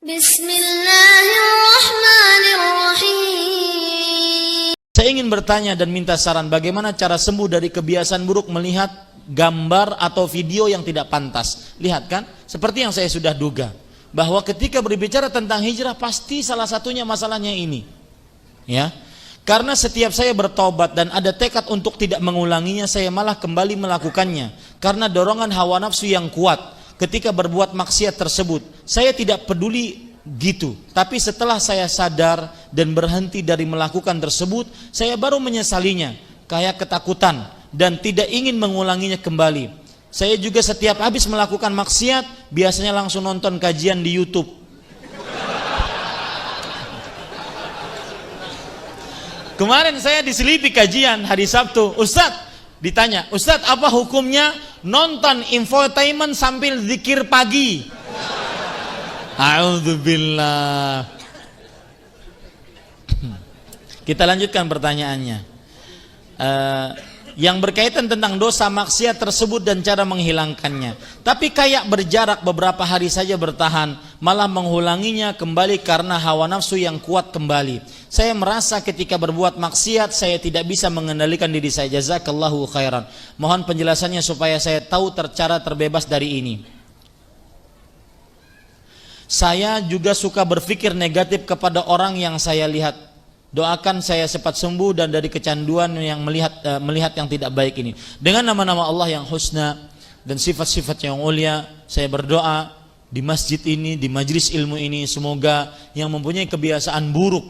Bismillahirrahmanirrahim. Saya ingin bertanya dan minta saran bagaimana cara sembuh dari kebiasaan buruk melihat gambar atau video yang tidak pantas. Lihat kan, seperti yang saya sudah duga, bahwa ketika berbicara tentang hijrah pasti salah satunya masalahnya ini. Ya. Karena setiap saya bertobat dan ada tekad untuk tidak mengulanginya, saya malah kembali melakukannya. Karena dorongan hawa nafsu yang kuat ketika berbuat maksiat tersebut. Saya tidak peduli gitu. Tapi setelah saya sadar dan berhenti dari melakukan tersebut, saya baru menyesalinya. Kayak ketakutan dan tidak ingin mengulanginya kembali. Saya juga setiap habis melakukan maksiat, biasanya langsung nonton kajian di YouTube. Kemarin saya diselipi kajian hari Sabtu. Ustadz, ditanya, Ustadz apa hukumnya nonton infotainment sambil zikir pagi? A'udzubillah. Kita lanjutkan pertanyaannya. Yang berkaitan tentang dosa maksiat tersebut dan cara menghilangkannya. Tapi kayak berjarak beberapa hari saja bertahan, malah mengulanginya kembali karena hawa nafsu yang kuat kembali. Saya merasa ketika berbuat maksiat saya tidak bisa mengendalikan diri saya. Jazakallahu khairan. Mohon penjelasannya supaya saya tahu cara terbebas dari ini. Saya juga suka berpikir negatif kepada orang yang saya lihat. Doakan saya cepat sembuh dan dari kecanduan yang melihat yang tidak baik ini. Dengan nama-nama Allah yang husna dan sifat-sifat yang mulia, saya berdoa di masjid ini, di majlis ilmu ini, semoga yang mempunyai kebiasaan buruk,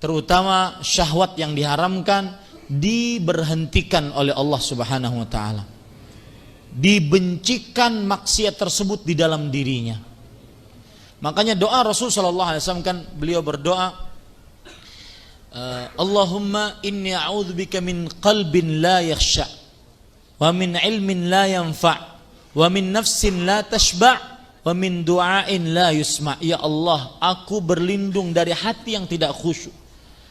terutama syahwat yang diharamkan, diberhentikan oleh Allah Subhanahu wa taala. Dibencikan maksiat tersebut di dalam dirinya. Makanya doa Rasul sallallahu alaihi wasallam kan beliau berdoa, Allahumma inni a'udzubika min qalbin la yakhsha wa min ilmin la yanfa' wa min nafsin la tashba' wa min du'ain la yusma'. Ya Allah, aku berlindung dari hati yang tidak khusyuk,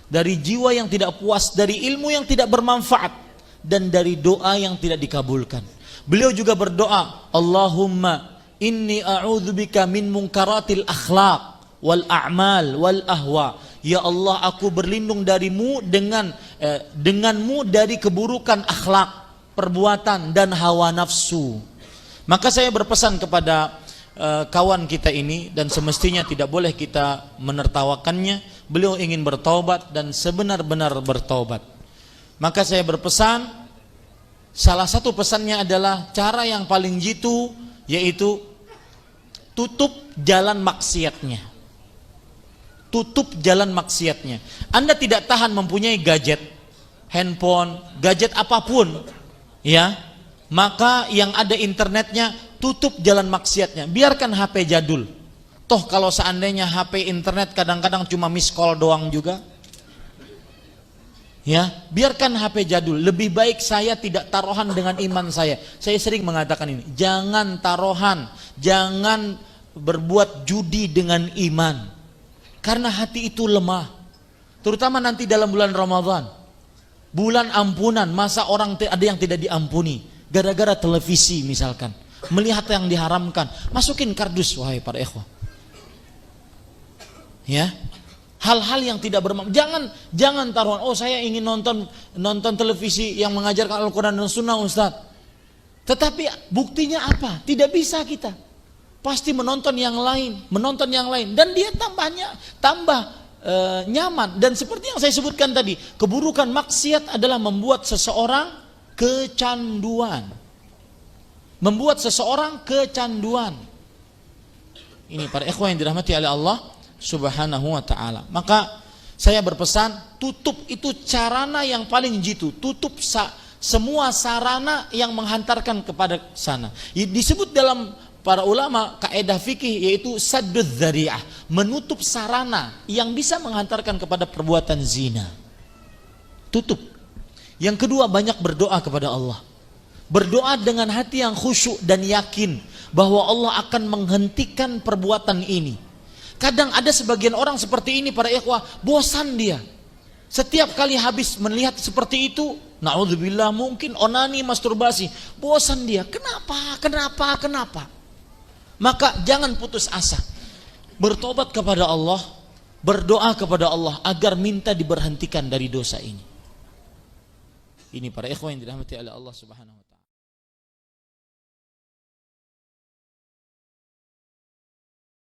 dari jiwa yang tidak puas, dari ilmu yang tidak bermanfaat, dan dari doa yang tidak dikabulkan. Beliau juga berdoa, Allahumma inni a'udzubika min munkaratil akhlaq wal a'mal wal ahwa. Ya Allah, aku berlindung darimu denganmu dari keburukan akhlak, perbuatan dan hawa nafsu. Maka saya berpesan kepada kawan kita ini, dan semestinya tidak boleh kita menertawakannya. Beliau ingin bertaubat dan sebenar-benar bertaubat. Maka saya berpesan, salah satu pesannya adalah cara yang paling jitu, yaitu tutup jalan maksiatnya. Tutup jalan maksiatnya. Anda tidak tahan mempunyai gadget, handphone, gadget apapun, ya, maka yang ada internetnya, tutup jalan maksiatnya. Biarkan HP jadul. Toh kalau seandainya HP internet kadang-kadang cuma miss call doang juga, ya, biarkan HP jadul. Lebih baik saya tidak taruhan dengan iman saya. Saya sering mengatakan ini, jangan taruhan, jangan berbuat judi dengan iman. Karena hati itu lemah. Terutama nanti dalam bulan Ramadan, bulan ampunan, masa orang ada yang tidak diampuni gara-gara televisi misalkan, melihat yang diharamkan. Masukin kardus, wahai para ikhwah. Ya. Hal-hal yang tidak bermanfaat. Jangan taruhan, oh saya ingin nonton televisi yang mengajarkan Al-Quran dan Sunnah, Ustaz. Tetapi buktinya apa? Tidak bisa kita. Pasti menonton yang lain, dan dia tambah nyaman. Dan seperti yang saya sebutkan tadi, keburukan maksiat adalah membuat seseorang kecanduan. Ini para ikhwan yang dirahmati oleh Allah Subhanahu wa taala. Maka saya berpesan, tutup itu sarana yang paling jitu. Tutup semua sarana yang menghantarkan kepada sana. Disebut dalam para ulama kaedah fikih yaitu saddud dzari'ah, menutup sarana yang bisa menghantarkan kepada perbuatan zina. Tutup. Yang kedua, banyak berdoa kepada Allah. Berdoa dengan hati yang khusyuk dan yakin bahwa Allah akan menghentikan perbuatan ini. Kadang ada sebagian orang seperti ini para ikhwah, bosan dia. Setiap kali habis melihat seperti itu, naudzubillah, mungkin onani, masturbasi, bosan dia. Kenapa? Maka jangan putus asa. bertobat kepada Allah, berdoa kepada Allah agar minta diberhentikan dari dosa ini. Ini para ikhwan yang dirahmati oleh Allah Subhanahu wa taala.